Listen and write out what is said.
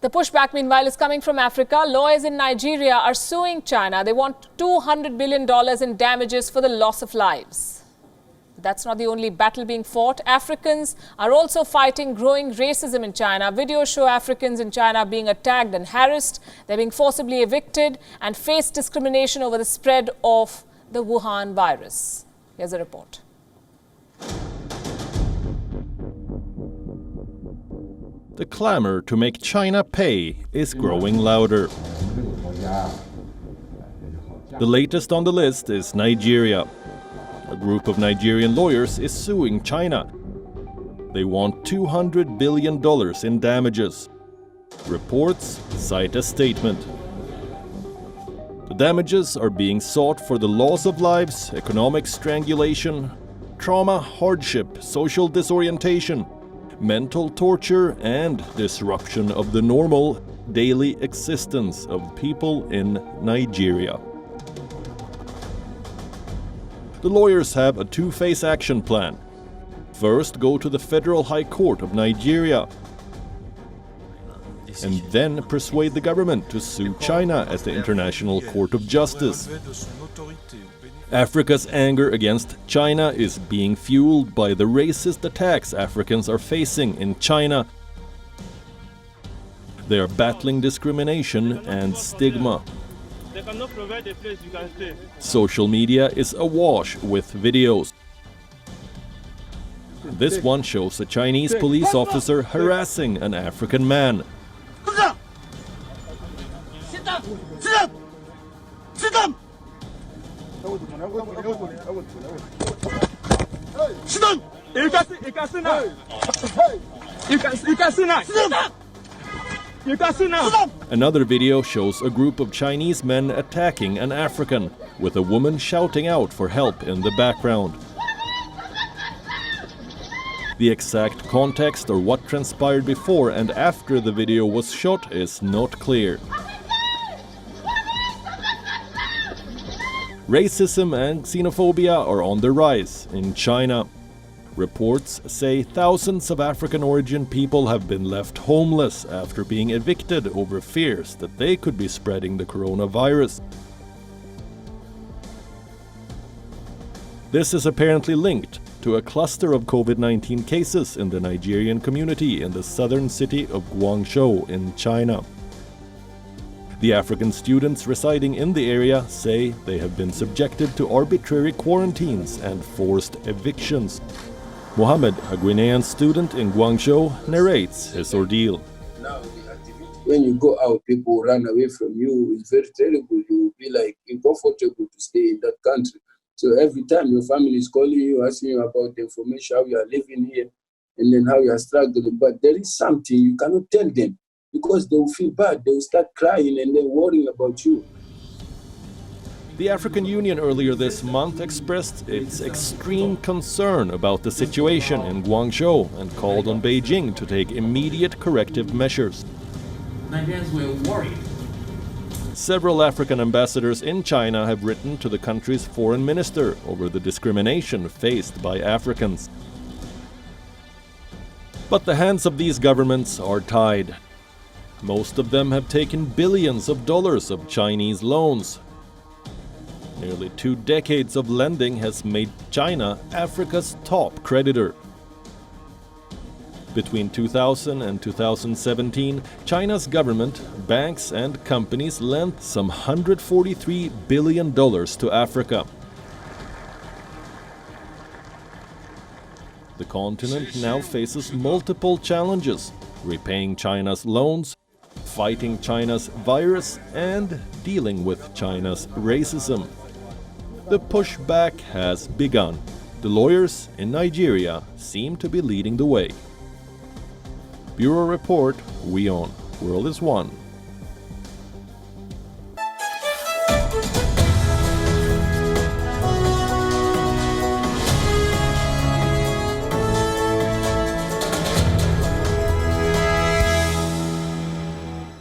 The pushback, meanwhile, is coming from Africa. Lawyers in Nigeria are suing China. They want $200 billion in damages for the loss of lives. But that's not the only battle being fought. Africans are also fighting growing racism in China. Videos show Africans in China being attacked and harassed. They're being forcibly evicted and face discrimination over the spread of the Wuhan virus. Here's a report. The clamor to make China pay is growing louder. The latest on the list is Nigeria. A group of Nigerian lawyers is suing China. They want $200 billion in damages. Reports cite a statement. The damages are being sought for the loss of lives, economic strangulation, trauma, hardship, social disorientation, mental torture, and disruption of the normal daily existence of people in Nigeria. The lawyers have a two-phase action plan. First, go to the Federal High Court of Nigeria, and then persuade the government to sue China at the International Court of Justice. Africa's anger against China is being fueled by the racist attacks Africans are facing in China. They are battling discrimination and stigma. Social media is awash with videos. This one shows a Chinese police officer harassing an African man. Sit down! Sit down! Sit down! Sit down! You can sit now. You can sit now. Sit down! You can sit now. Another video shows a group of Chinese men attacking an African, with a woman shouting out for help in the background. The exact context or what transpired before and after the video was shot is not clear. Racism and xenophobia are on the rise in China. Reports say thousands of African-origin people have been left homeless after being evicted over fears that they could be spreading the coronavirus. This is apparently linked to a cluster of COVID-19 cases in the Nigerian community in the southern city of Guangzhou in China. The African students residing in the area say they have been subjected to arbitrary quarantines and forced evictions. Mohammed, a Guinean student in Guangzhou, narrates his ordeal. When you go out, people run away from you. It's very terrible. You will be like uncomfortable to stay in that country. So every time your family is calling you, asking you about the information, how you are living here, and then how you are struggling. But there is something you cannot tell them because they will feel bad. They will start crying and they're worrying about you. The African Union earlier this month expressed its extreme concern about the situation in Guangzhou and called on Beijing to take immediate corrective measures. Nigerians were worried. Several African ambassadors in China have written to the country's foreign minister over the discrimination faced by Africans. But the hands of these governments are tied. Most of them have taken billions of dollars of Chinese loans. Nearly 2 decades of lending has made China Africa's top creditor. Between 2000 and 2017, China's government, banks and companies lent some $143 billion to Africa. The continent now faces multiple challenges: repaying China's loans, fighting China's virus, and dealing with China's racism. The pushback has begun. The lawyers in Nigeria seem to be leading the way. Bureau Report, WION World is One.